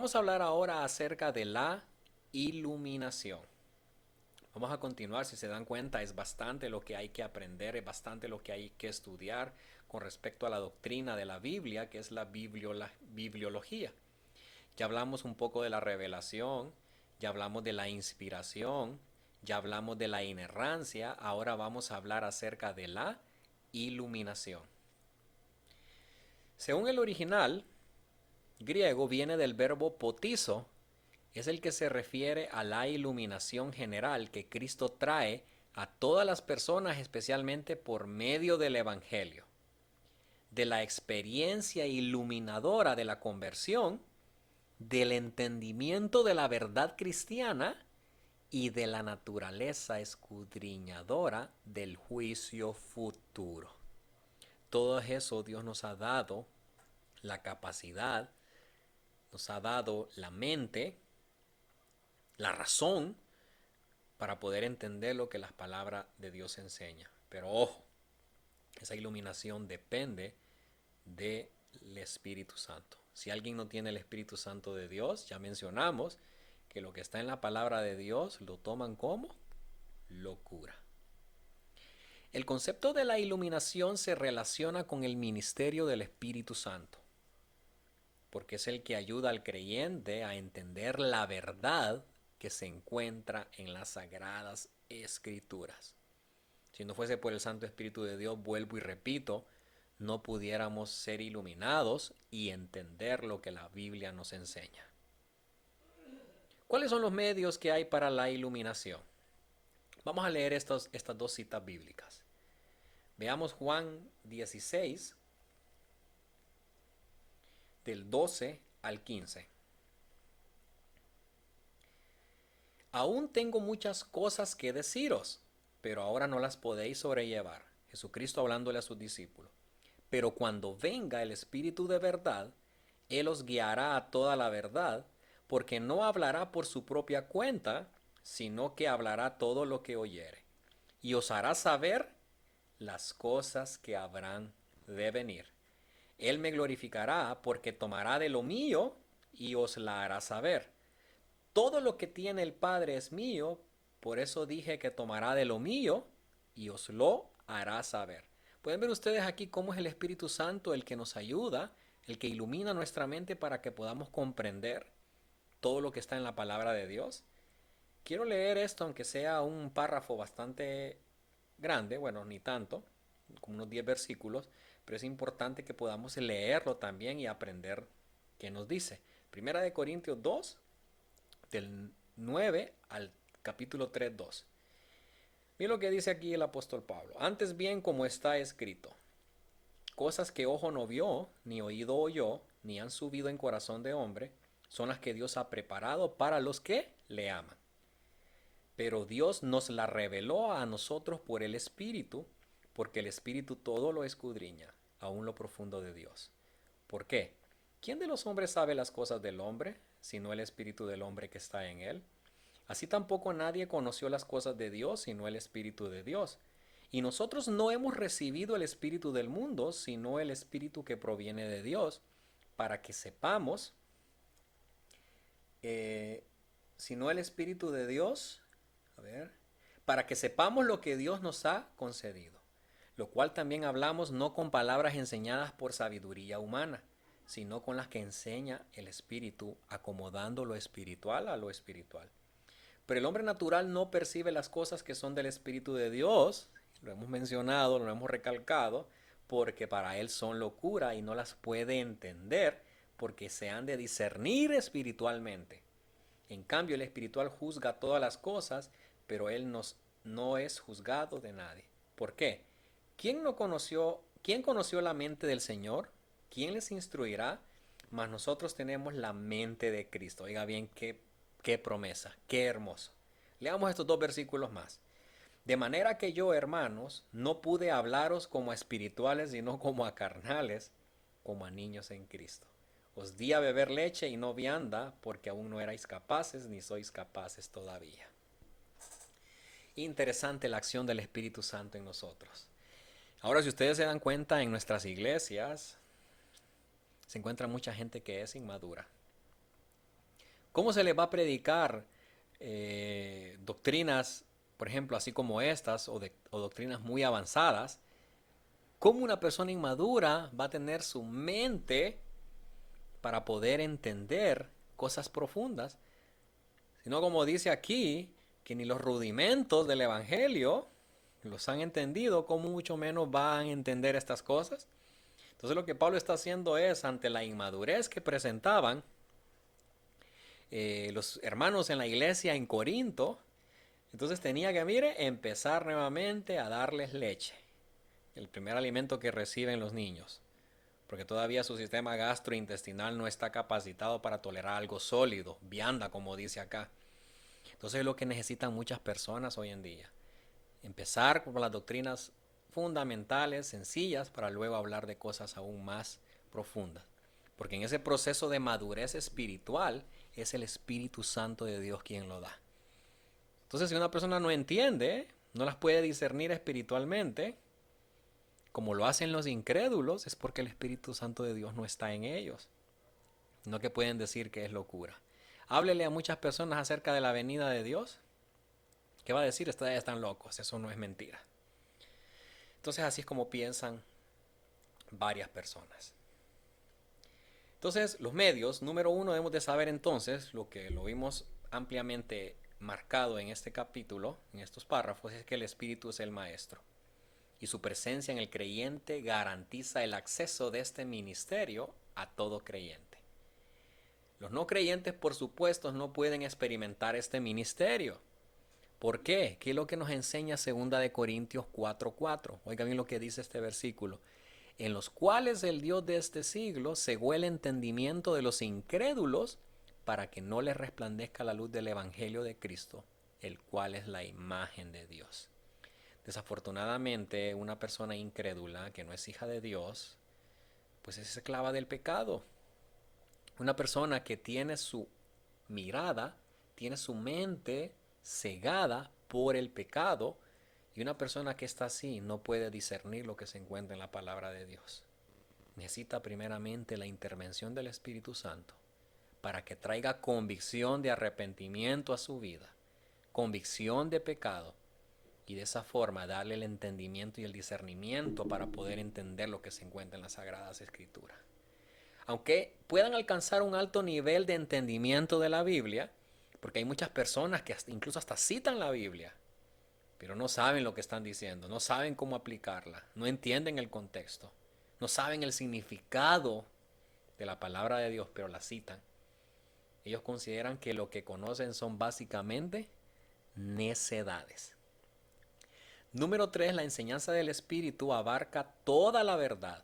Vamos a hablar ahora acerca de la iluminación. Vamos a continuar, si se dan cuenta, es bastante lo que hay que aprender, es bastante lo que hay que estudiar con respecto a la doctrina de la Biblia, que es la bibliología. Ya hablamos un poco de la revelación, ya hablamos de la inspiración, ya hablamos de la inerrancia, ahora vamos a hablar acerca de la iluminación. Según el original griego, viene del verbo potizo, es el que se refiere a la iluminación general que Cristo trae a todas las personas, especialmente por medio del Evangelio, de la experiencia iluminadora de la conversión, del entendimiento de la verdad cristiana y de la naturaleza escudriñadora del juicio futuro. Todo eso Dios nos ha dado la capacidad, nos ha dado la mente, la razón para poder entender lo que la palabra de Dios enseña. Pero ojo, esa iluminación depende del Espíritu Santo. Si alguien no tiene el Espíritu Santo de Dios, ya mencionamos que lo que está en la palabra de Dios lo toman como locura. El concepto de la iluminación se relaciona con el ministerio del Espíritu Santo, porque es el que ayuda al creyente a entender la verdad que se encuentra en las sagradas escrituras. Si no fuese por el Santo Espíritu de Dios, vuelvo y repito, no pudiéramos ser iluminados y entender lo que la Biblia nos enseña. ¿Cuáles son los medios que hay para la iluminación? Vamos a leer estas dos citas bíblicas. Veamos Juan 16, del 12 al 15. Aún tengo muchas cosas que deciros, pero ahora no las podéis sobrellevar. Jesucristo hablándole a sus discípulos. Pero cuando venga el Espíritu de verdad, Él os guiará a toda la verdad, porque no hablará por su propia cuenta, sino que hablará todo lo que oyere, y os hará saber las cosas que habrán de venir. Él me glorificará, porque tomará de lo mío y os la hará saber. Todo lo que tiene el Padre es mío, por eso dije que tomará de lo mío y os lo hará saber. Pueden ver ustedes aquí cómo es el Espíritu Santo el que nos ayuda, el que ilumina nuestra mente para que podamos comprender todo lo que está en la palabra de Dios. Quiero leer esto, aunque sea un párrafo bastante grande, bueno, ni tanto, como unos 10 versículos, pero es importante que podamos leerlo también y aprender qué nos dice. Primera de Corintios 2, del 9 al capítulo 3, 2. Mira lo que dice aquí el apóstol Pablo. Antes bien, como está escrito, cosas que ojo no vio, ni oído oyó, ni han subido en corazón de hombre, son las que Dios ha preparado para los que le aman. Pero Dios nos la reveló a nosotros por el Espíritu, porque el Espíritu todo lo escudriña, aún lo profundo de Dios. ¿Por qué? ¿Quién de los hombres sabe las cosas del hombre, sino el Espíritu del hombre que está en él? Así tampoco nadie conoció las cosas de Dios, sino el Espíritu de Dios. Y nosotros no hemos recibido el Espíritu del mundo, sino el Espíritu que proviene de Dios, para que sepamos, sino el Espíritu de Dios, a ver, para que sepamos lo que Dios nos ha concedido, lo cual también hablamos no con palabras enseñadas por sabiduría humana, sino con las que enseña el Espíritu, acomodando lo espiritual a lo espiritual. Pero el hombre natural no percibe las cosas que son del Espíritu de Dios, lo hemos mencionado, lo hemos recalcado, porque para él son locura y no las puede entender, porque se han de discernir espiritualmente. En cambio, el espiritual juzga todas las cosas, pero él no es juzgado de nadie. ¿Por qué? ¿Quién conoció la mente del Señor? ¿Quién les instruirá? Mas nosotros tenemos la mente de Cristo. Oiga bien, qué promesa, qué hermoso. Leamos estos dos versículos más. De manera que yo, hermanos, no pude hablaros como a espirituales, sino como a carnales, como a niños en Cristo. Os di a beber leche y no vianda, porque aún no erais capaces, ni sois capaces todavía. Interesante la acción del Espíritu Santo en nosotros. Ahora, si ustedes se dan cuenta, en nuestras iglesias se encuentra mucha gente que es inmadura. ¿Cómo se les va a predicar doctrinas, por ejemplo, así como estas, o doctrinas muy avanzadas? ¿Cómo una persona inmadura va a tener su mente para poder entender cosas profundas? Sino como dice aquí, que ni los rudimentos del Evangelio los han entendido, ¿cómo mucho menos van a entender estas cosas? Entonces lo que Pablo está haciendo es, ante la inmadurez que presentaban los hermanos en la iglesia en Corinto, entonces tenía que, mire, empezar nuevamente a darles leche, el primer alimento que reciben los niños, porque todavía su sistema gastrointestinal no está capacitado para tolerar algo sólido, vianda, como dice acá. Entonces es lo que necesitan muchas personas hoy en día. Empezar con las doctrinas fundamentales, sencillas, para luego hablar de cosas aún más profundas. Porque en ese proceso de madurez espiritual es el Espíritu Santo de Dios quien lo da. Entonces, si una persona no entiende, no las puede discernir espiritualmente, como lo hacen los incrédulos, es porque el Espíritu Santo de Dios no está en ellos. No que pueden decir que es locura. Háblele a muchas personas acerca de la venida de Dios. ¿Qué va a decir? Ustedes están locos, eso no es mentira. Entonces así es como piensan varias personas. Entonces los medios, número uno, debemos de saber entonces, lo que lo vimos ampliamente marcado en este capítulo, en estos párrafos, es que el Espíritu es el Maestro. Y su presencia en el creyente garantiza el acceso de este ministerio a todo creyente. Los no creyentes, por supuesto, no pueden experimentar este ministerio. ¿Por qué? ¿Qué es lo que nos enseña 2 Corintios 4:4? Oigan bien lo que dice este versículo. En los cuales el Dios de este siglo cegó el entendimiento de los incrédulos para que no les resplandezca la luz del Evangelio de Cristo, el cual es la imagen de Dios. Desafortunadamente, una persona incrédula que no es hija de Dios, pues es esclava del pecado. Una persona que tiene su mirada, tiene su mente cegada por el pecado, y una persona que está así no puede discernir lo que se encuentra en la palabra de Dios. Necesita primeramente la intervención del Espíritu Santo para que traiga convicción de arrepentimiento a su vida, convicción de pecado, y de esa forma darle el entendimiento y el discernimiento para poder entender lo que se encuentra en las Sagradas Escrituras. Aunque puedan alcanzar un alto nivel de entendimiento de la Biblia, porque hay muchas personas que incluso hasta citan la Biblia, pero no saben lo que están diciendo, no saben cómo aplicarla, no entienden el contexto, no saben el significado de la palabra de Dios, pero la citan. Ellos consideran que lo que conocen son básicamente necedades. Número 3, la enseñanza del Espíritu abarca toda la verdad,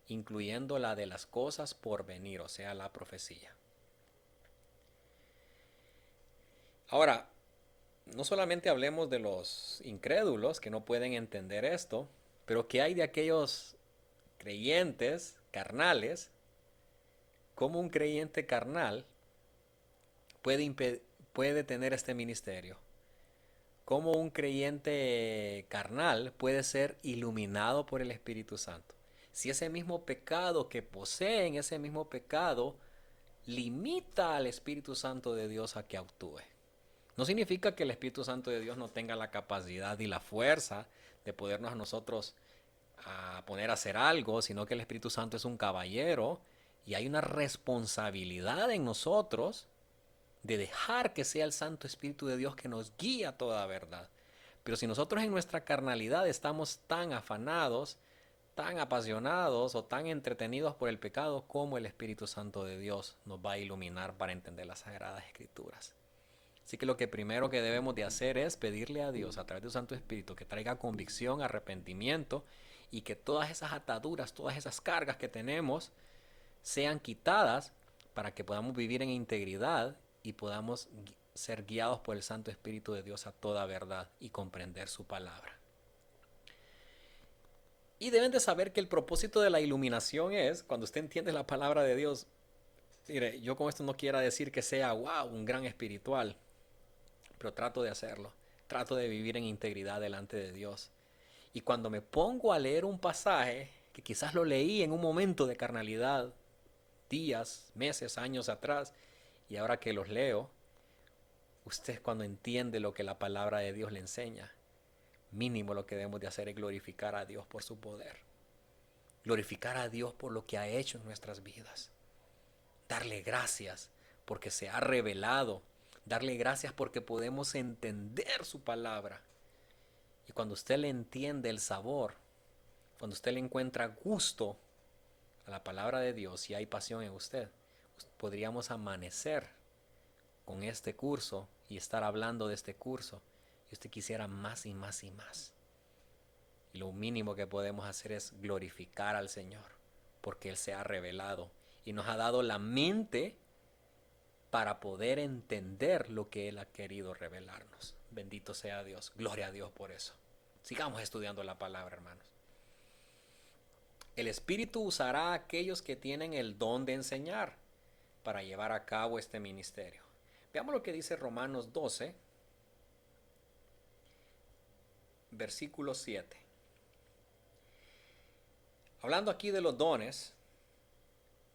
incluyendo la de las cosas por venir, o sea, la profecía. Ahora, no solamente hablemos de los incrédulos que no pueden entender esto, pero ¿qué hay de aquellos creyentes carnales? ¿Cómo un creyente carnal puede tener este ministerio? ¿Cómo un creyente carnal puede ser iluminado por el Espíritu Santo? Si ese mismo pecado que poseen, ese mismo pecado, limita al Espíritu Santo de Dios a que actúe. No significa que el Espíritu Santo de Dios no tenga la capacidad y la fuerza de podernos a nosotros a poner a hacer algo, sino que el Espíritu Santo es un caballero y hay una responsabilidad en nosotros de dejar que sea el Santo Espíritu de Dios que nos guía a toda verdad. Pero si nosotros en nuestra carnalidad estamos tan afanados, tan apasionados o tan entretenidos por el pecado, como el Espíritu Santo de Dios nos va a iluminar para entender las Sagradas Escrituras. Así que lo que primero que debemos de hacer es pedirle a Dios a través de su Santo Espíritu que traiga convicción, arrepentimiento, y que todas esas ataduras, todas esas cargas que tenemos sean quitadas para que podamos vivir en integridad y podamos ser guiados por el Santo Espíritu de Dios a toda verdad y comprender su palabra. Y deben de saber que el propósito de la iluminación es, cuando usted entiende la palabra de Dios, mire, yo con esto no quiero decir que sea, wow, un gran espiritual, pero trato de hacerlo. Trato de vivir en integridad delante de Dios. Y cuando me pongo a leer un pasaje, que quizás lo leí en un momento de carnalidad, días, meses, años atrás, Y ahora que los leo, usted cuando entiende lo que la palabra de Dios le enseña, mínimo lo que debemos de hacer es glorificar a Dios por su poder. Glorificar a Dios por lo que ha hecho en nuestras vidas. Darle gracias porque se ha revelado. Darle gracias porque podemos entender su palabra. Y cuando usted le entiende el sabor, cuando usted le encuentra gusto a la palabra de Dios y hay pasión en usted, podríamos amanecer con este curso y estar hablando de este curso y usted quisiera más y más y más. Y lo mínimo que podemos hacer es glorificar al Señor porque Él se ha revelado y nos ha dado la mente para poder entender lo que Él ha querido revelarnos. Bendito sea Dios. Gloria a Dios por eso. Sigamos estudiando la palabra, hermanos. El Espíritu usará a aquellos que tienen el don de enseñar para llevar a cabo este ministerio. Veamos lo que dice Romanos 12, versículo 7. Hablando aquí de los dones,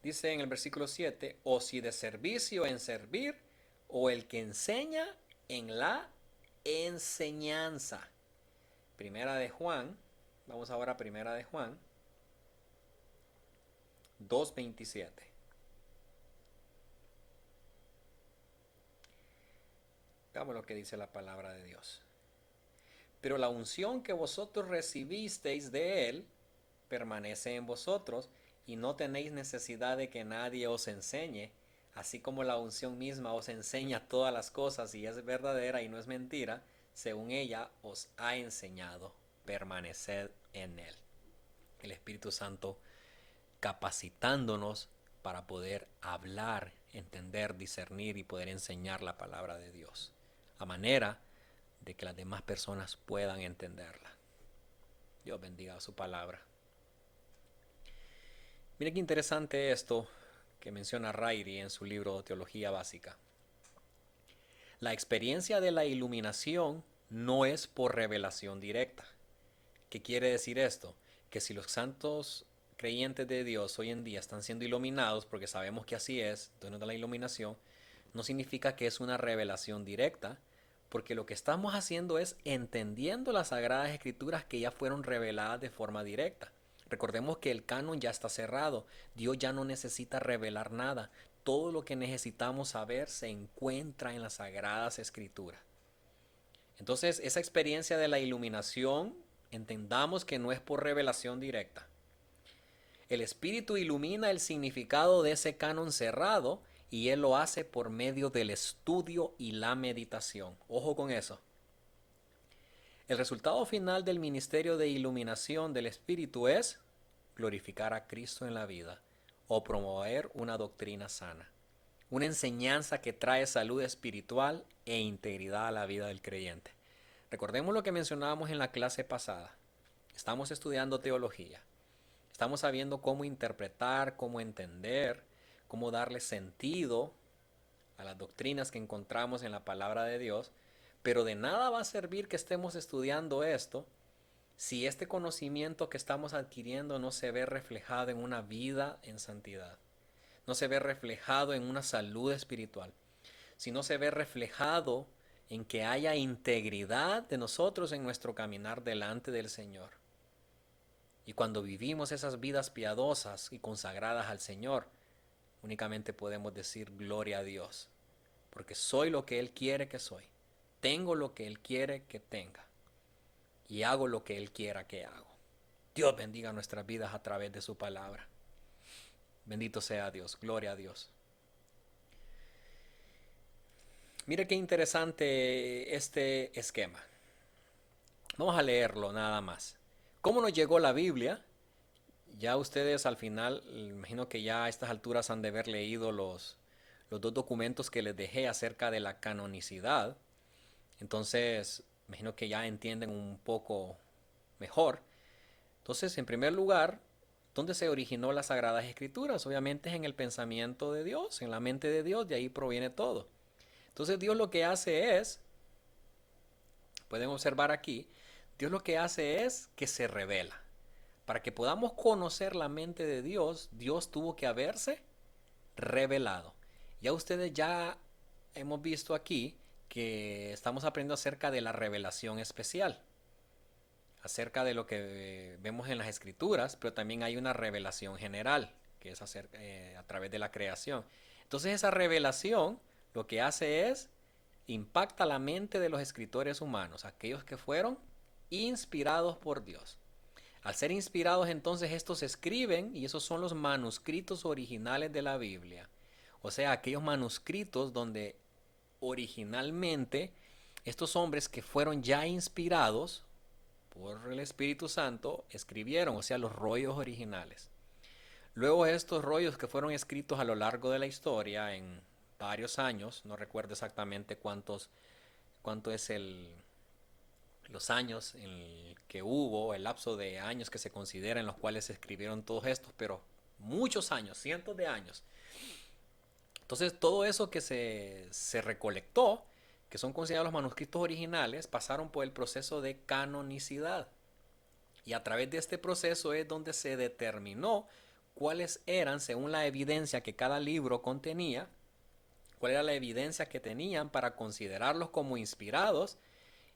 dice en el versículo 7, o si de servicio en servir, o el que enseña en la enseñanza. Primera de Juan, vamos ahora a Primera de Juan 2:27. Veamos lo que dice la palabra de Dios. Pero la unción que vosotros recibisteis de Él permanece en vosotros y no tenéis necesidad de que nadie os enseñe, así como la unción misma os enseña todas las cosas y es verdadera y no es mentira, según ella os ha enseñado, permaneced en Él. El Espíritu Santo capacitándonos para poder hablar, entender, discernir y poder enseñar la palabra de Dios, a manera de que las demás personas puedan entenderla. Dios bendiga su palabra. Mire qué interesante esto que menciona Ryrie en su libro Teología Básica. La experiencia de la iluminación no es por revelación directa. ¿Qué quiere decir esto? Que si los santos creyentes de Dios hoy en día están siendo iluminados, porque sabemos que así es, entonces de la iluminación, no significa que es una revelación directa, porque lo que estamos haciendo es entendiendo las Sagradas Escrituras que ya fueron reveladas de forma directa. Recordemos que el canon ya está cerrado, Dios ya no necesita revelar nada, todo lo que necesitamos saber se encuentra en las Sagradas Escrituras. Entonces, esa experiencia de la iluminación, entendamos que no es por revelación directa. El Espíritu ilumina el significado de ese canon cerrado y Él lo hace por medio del estudio y la meditación. Ojo con eso. El resultado final del ministerio de iluminación del Espíritu es glorificar a Cristo en la vida o promover una doctrina sana, una enseñanza que trae salud espiritual e integridad a la vida del creyente. Recordemos lo que mencionábamos en la clase pasada. Estamos estudiando teología. Estamos sabiendo cómo interpretar, cómo entender, cómo darle sentido a las doctrinas que encontramos en la palabra de Dios, pero de nada va a servir que estemos estudiando esto si este conocimiento que estamos adquiriendo no se ve reflejado en una vida en santidad, no se ve reflejado en una salud espiritual, si no se ve reflejado en que haya integridad de nosotros en nuestro caminar delante del Señor. Y cuando vivimos esas vidas piadosas y consagradas al Señor, únicamente podemos decir gloria a Dios, porque soy lo que Él quiere que soy, tengo lo que Él quiere que tenga y hago lo que Él quiera que hago. Dios bendiga nuestras vidas a través de su palabra. Bendito sea Dios, gloria a Dios. Mire qué interesante este esquema. Vamos a leerlo nada más. ¿Cómo nos llegó la Biblia? Ya ustedes al final, imagino que ya a estas alturas han de haber leído los dos documentos que les dejé acerca de la canonicidad. Entonces, imagino que ya entienden un poco mejor. Entonces, en primer lugar, ¿dónde se originó las Sagradas Escrituras? Obviamente es en el pensamiento de Dios, en la mente de Dios, de ahí proviene todo. Entonces Dios lo que hace es, pueden observar aquí, Dios lo que hace es que se revela. Para que podamos conocer la mente de Dios, Dios tuvo que haberse revelado. Ya ustedes ya hemos visto aquí que estamos aprendiendo acerca de la revelación especial, acerca de lo que vemos en las escrituras, pero también hay una revelación general, que es a través de la creación. Entonces esa revelación lo que hace es impacta la mente de los escritores humanos, aquellos que fueron inspirados por Dios. Al ser inspirados, entonces estos escriben, y esos son los manuscritos originales de la Biblia. O sea, aquellos manuscritos donde originalmente estos hombres que fueron ya inspirados por el Espíritu Santo escribieron, o sea, los rollos originales. Luego estos rollos que fueron escritos a lo largo de la historia en varios años, no recuerdo exactamente cuánto es los años en el que hubo, el lapso de años que se considera en los cuales se escribieron todos estos, pero muchos años, cientos de años. Entonces todo eso que se recolectó, que son considerados los manuscritos originales, pasaron por el proceso de canonicidad. Y a través de este proceso es donde se determinó cuáles eran, según la evidencia que cada libro contenía, cuál era la evidencia que tenían para considerarlos como inspirados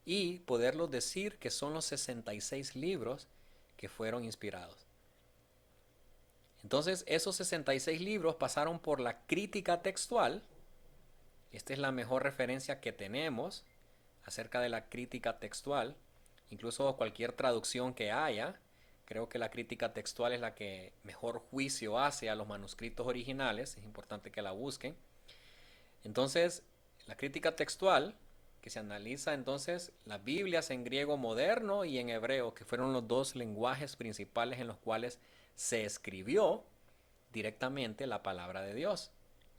y poderlos decir que son los 66 libros que fueron inspirados. Entonces, esos 66 libros pasaron por la crítica textual. Esta es la mejor referencia que tenemos acerca de la crítica textual. Incluso cualquier traducción que haya, creo que la crítica textual es la que mejor juicio hace a los manuscritos originales. Es importante que la busquen. Entonces, la crítica textual, que se analiza entonces las Biblias en griego moderno y en hebreo, que fueron los dos lenguajes principales en los cuales se escribió directamente la palabra de Dios.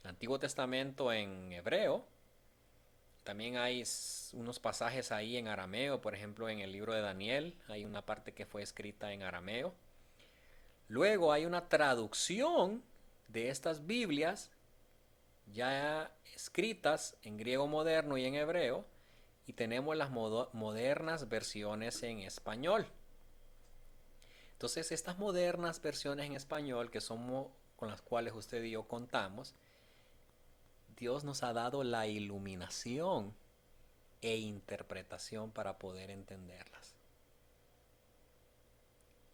El Antiguo Testamento en hebreo, también hay unos pasajes ahí en arameo, por ejemplo en el libro de Daniel, hay una parte que fue escrita en arameo. Luego hay una traducción de estas Biblias ya escritas en griego moderno y en hebreo, y tenemos las modernas versiones en español. Entonces estas modernas versiones en español, que somos con las cuales usted y yo contamos, Dios nos ha dado la iluminación e interpretación para poder entenderlas.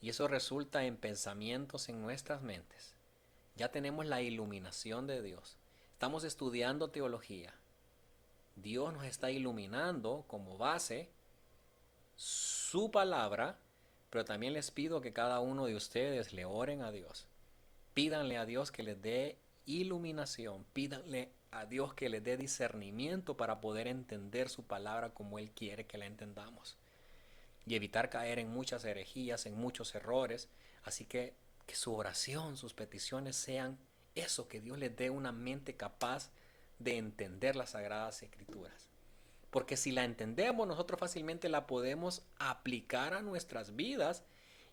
Y eso resulta en pensamientos en nuestras mentes. Ya tenemos la iluminación de Dios. Estamos estudiando teología. Dios nos está iluminando como base su palabra, pero también les pido que cada uno de ustedes le oren a Dios. Pídanle a Dios que les dé iluminación, pídanle a Dios que les dé discernimiento para poder entender su palabra como Él quiere que la entendamos. Y evitar caer en muchas herejías, en muchos errores. Así que su oración, sus peticiones sean eso, que Dios les dé una mente capaz de entender las Sagradas Escrituras. Porque si la entendemos, nosotros fácilmente la podemos aplicar a nuestras vidas.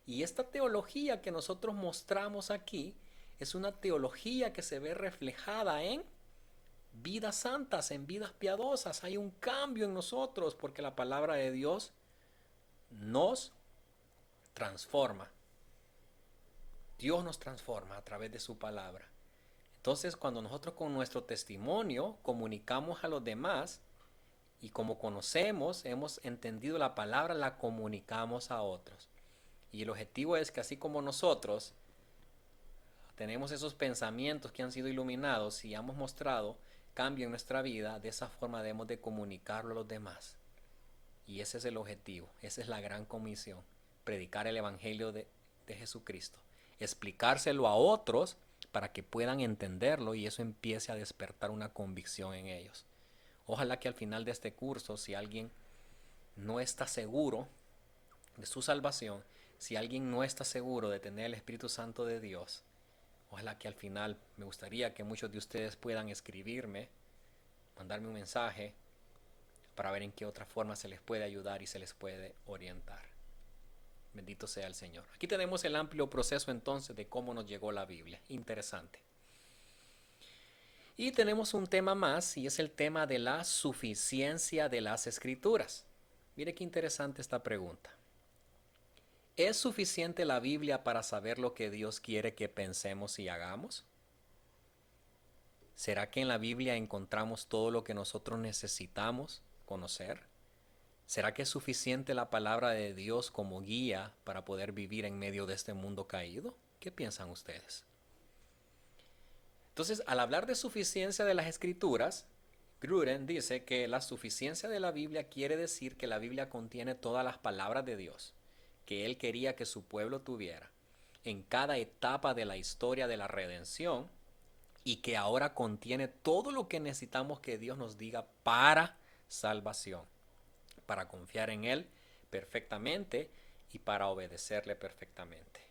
Y esta teología que nosotros mostramos aquí es una teología que se ve reflejada en vidas santas, en vidas piadosas. Hay un cambio en nosotros porque la palabra de Dios nos transforma. Dios nos transforma a través de su palabra. Entonces, cuando nosotros con nuestro testimonio comunicamos a los demás, y como conocemos, hemos entendido la palabra, la comunicamos a otros. Y el objetivo es que así como nosotros tenemos esos pensamientos que han sido iluminados y hemos mostrado cambio en nuestra vida, de esa forma debemos de comunicarlo a los demás. Y ese es el objetivo, esa es la gran comisión, predicar el Evangelio de Jesucristo, explicárselo a otros para que puedan entenderlo y eso empiece a despertar una convicción en ellos. Ojalá que al final de este curso, si alguien no está seguro de su salvación, si alguien no está seguro de tener el Espíritu Santo de Dios, ojalá que al final, me gustaría que muchos de ustedes puedan escribirme, mandarme un mensaje para ver en qué otra forma se les puede ayudar y se les puede orientar. Bendito sea el Señor. Aquí tenemos el amplio proceso entonces de cómo nos llegó la Biblia. Interesante. Y tenemos un tema más y es el tema de la suficiencia de las Escrituras. Mire qué interesante esta pregunta. ¿Es suficiente la Biblia para saber lo que Dios quiere que pensemos y hagamos? ¿Será que en la Biblia encontramos todo lo que nosotros necesitamos conocer? ¿Será que es suficiente la palabra de Dios como guía para poder vivir en medio de este mundo caído? ¿Qué piensan ustedes? Entonces, al hablar de suficiencia de las escrituras, Gruden dice que la suficiencia de la Biblia quiere decir que la Biblia contiene todas las palabras de Dios que Él quería que su pueblo tuviera en cada etapa de la historia de la redención y que ahora contiene todo lo que necesitamos que Dios nos diga para salvación, para confiar en Él perfectamente y para obedecerle perfectamente.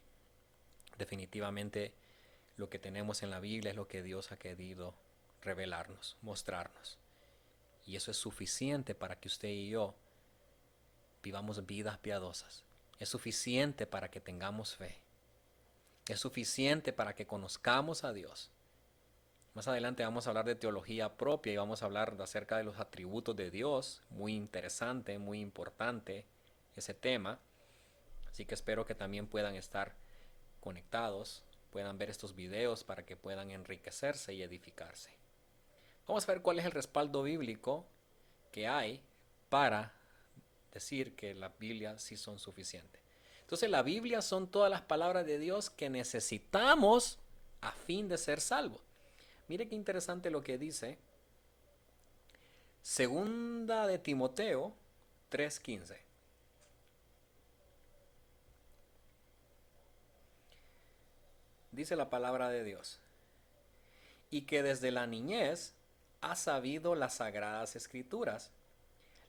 Definitivamente lo que tenemos en la Biblia es lo que Dios ha querido revelarnos, mostrarnos. Y eso es suficiente para que usted y yo vivamos vidas piadosas. Es suficiente para que tengamos fe. Es suficiente para que conozcamos a Dios. Más adelante vamos a hablar de teología propia y vamos a hablar acerca de los atributos de Dios. Muy interesante, muy importante ese tema. Así que espero que también puedan estar conectados, puedan ver estos videos para que puedan enriquecerse y edificarse. Vamos a ver cuál es el respaldo bíblico que hay para decir que la Biblia sí son suficientes. Entonces la Biblia son todas las palabras de Dios que necesitamos a fin de ser salvos. Mire qué interesante lo que dice Segunda de Timoteo 3:15. Dice la palabra de Dios. Y que desde la niñez has sabido las sagradas escrituras,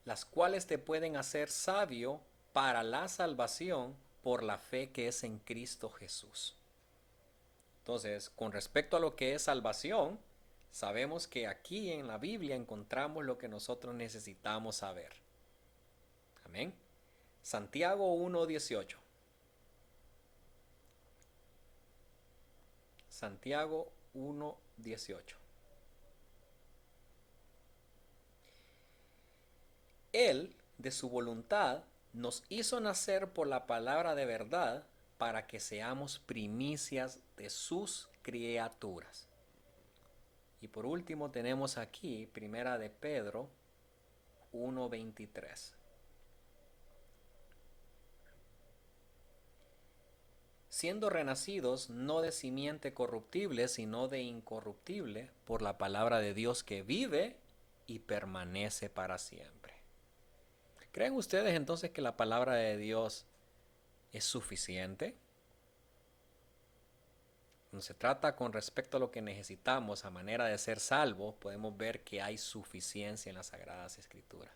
las cuales te pueden hacer sabio para la salvación por la fe que es en Cristo Jesús. Entonces, con respecto a lo que es salvación, sabemos que aquí en la Biblia encontramos lo que nosotros necesitamos saber. Amén. Santiago 1:18. Santiago 1:18. Él, de su voluntad, nos hizo nacer por la palabra de verdad para que seamos primicias de sus criaturas. Y por último tenemos aquí Primera de Pedro 1:23. Siendo renacidos no de simiente corruptible, sino de incorruptible, por la palabra de Dios que vive y permanece para siempre. ¿Creen ustedes entonces que la palabra de Dios es suficiente? Cuando se trata con respecto a lo que necesitamos a manera de ser salvos, podemos ver que hay suficiencia en las Sagradas Escrituras.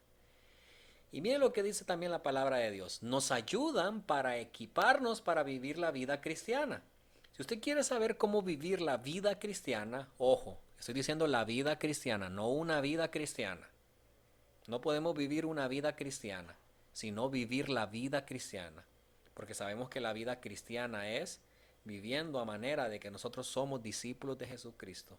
Y miren lo que dice también la palabra de Dios. Nos ayudan para equiparnos para vivir la vida cristiana. Si usted quiere saber cómo vivir la vida cristiana, ojo, estoy diciendo la vida cristiana, no una vida cristiana. No podemos vivir una vida cristiana, sino vivir la vida cristiana. Porque sabemos que la vida cristiana es viviendo a manera de que nosotros somos discípulos de Jesucristo,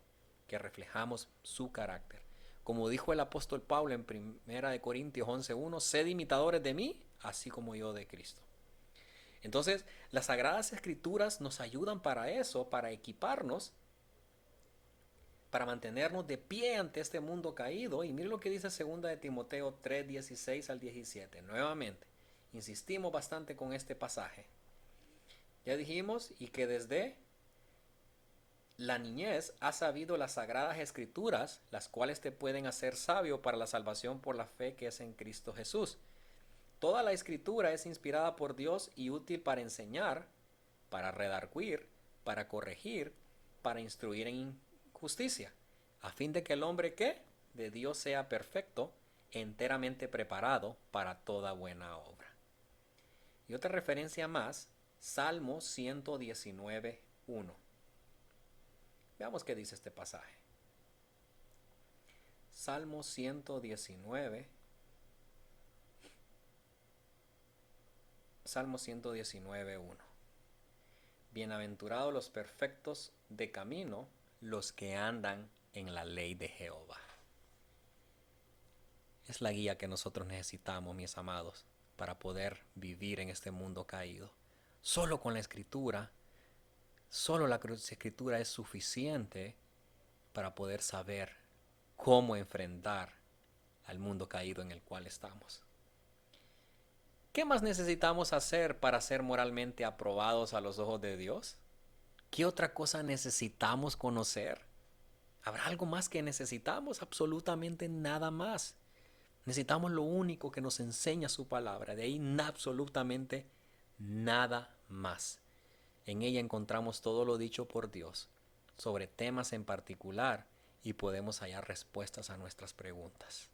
que reflejamos su carácter. Como dijo el apóstol Pablo en 1 Corintios 11:1, sed imitadores de mí, así como yo de Cristo. Entonces, las Sagradas Escrituras nos ayudan para eso, para equiparnos, para mantenernos de pie ante este mundo caído. Y mire lo que dice 2 de Timoteo 3:16 al 17. Nuevamente, insistimos bastante con este pasaje. Ya dijimos, y que desde la niñez has sabido las sagradas escrituras, las cuales te pueden hacer sabio para la salvación por la fe que es en Cristo Jesús. Toda la escritura es inspirada por Dios y útil para enseñar, para redarguir, para corregir, para instruir en justicia, a fin de que el hombre que de Dios sea perfecto, enteramente preparado para toda buena obra. Y otra referencia más, Salmo 119:1. Veamos qué dice este pasaje. Salmo 119. Salmo 119:1. Bienaventurados los perfectos de camino, los que andan en la ley de Jehová. Es la guía que nosotros necesitamos, mis amados, para poder vivir en este mundo caído. Solo la escritura es suficiente para poder saber cómo enfrentar al mundo caído en el cual estamos. ¿Qué más necesitamos hacer para ser moralmente aprobados a los ojos de Dios? ¿Qué otra cosa necesitamos conocer? ¿Habrá algo más que necesitamos? Absolutamente nada más. Necesitamos lo único que nos enseña su palabra. De ahí absolutamente nada más. En ella encontramos todo lo dicho por Dios sobre temas en particular y podemos hallar respuestas a nuestras preguntas.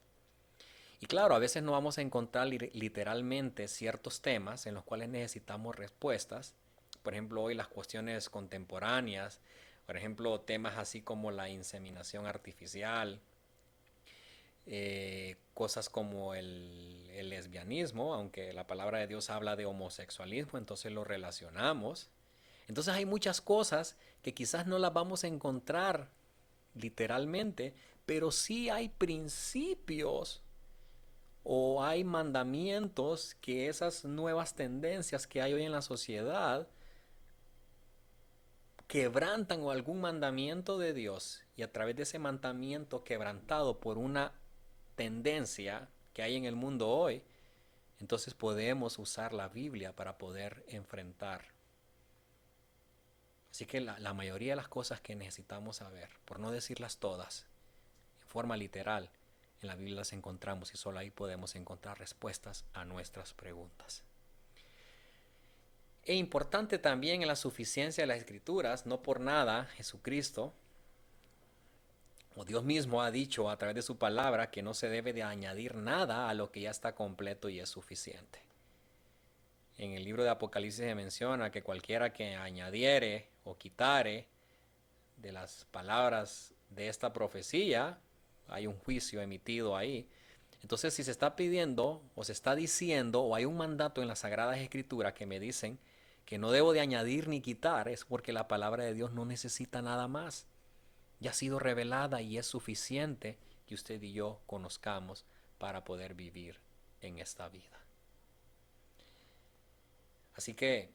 Y claro, a veces no vamos a encontrar literalmente ciertos temas en los cuales necesitamos respuestas. Por ejemplo, hoy las cuestiones contemporáneas, por ejemplo, temas así como la inseminación artificial, cosas como el lesbianismo, aunque la palabra de Dios habla de homosexualismo, entonces lo relacionamos. Entonces hay muchas cosas que quizás no las vamos a encontrar literalmente, pero sí hay principios o hay mandamientos que esas nuevas tendencias que hay hoy en la sociedad quebrantan o algún mandamiento de Dios, y a través de ese mandamiento quebrantado por una tendencia que hay en el mundo hoy, entonces podemos usar la Biblia para poder enfrentar. Así que la mayoría de las cosas que necesitamos saber, por no decirlas todas, en forma literal, en la Biblia las encontramos y solo ahí podemos encontrar respuestas a nuestras preguntas. E importante también en la suficiencia de las Escrituras, no por nada Jesucristo o Dios mismo ha dicho a través de su palabra que no se debe de añadir nada a lo que ya está completo y es suficiente. En el libro de Apocalipsis se menciona que cualquiera que añadiere o quitare de las palabras de esta profecía, hay un juicio emitido ahí. Entonces, si se está pidiendo o se está diciendo o hay un mandato en las Sagradas Escrituras que me dicen que no debo de añadir ni quitar, es porque la palabra de Dios no necesita nada más. Ya ha sido revelada y es suficiente que usted y yo conozcamos para poder vivir en esta vida. Así que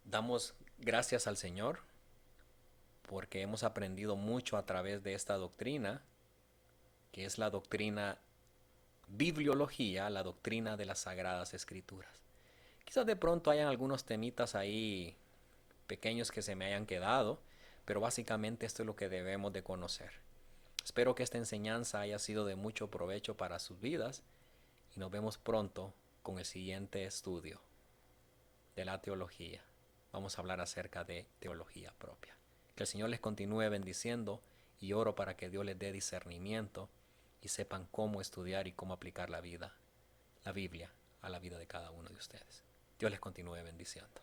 damos gracias al Señor porque hemos aprendido mucho a través de esta doctrina, que es la doctrina bibliología, la doctrina de las Sagradas Escrituras. Quizás de pronto hayan algunos temitas ahí pequeños que se me hayan quedado, pero básicamente esto es lo que debemos de conocer. Espero que esta enseñanza haya sido de mucho provecho para sus vidas y nos vemos pronto con el siguiente estudio de la teología. Vamos a hablar acerca de teología propia. Que el Señor les continúe bendiciendo y oro para que Dios les dé discernimiento y sepan cómo estudiar y cómo aplicar la Biblia, a la vida de cada uno de ustedes. Dios les continúe bendiciendo.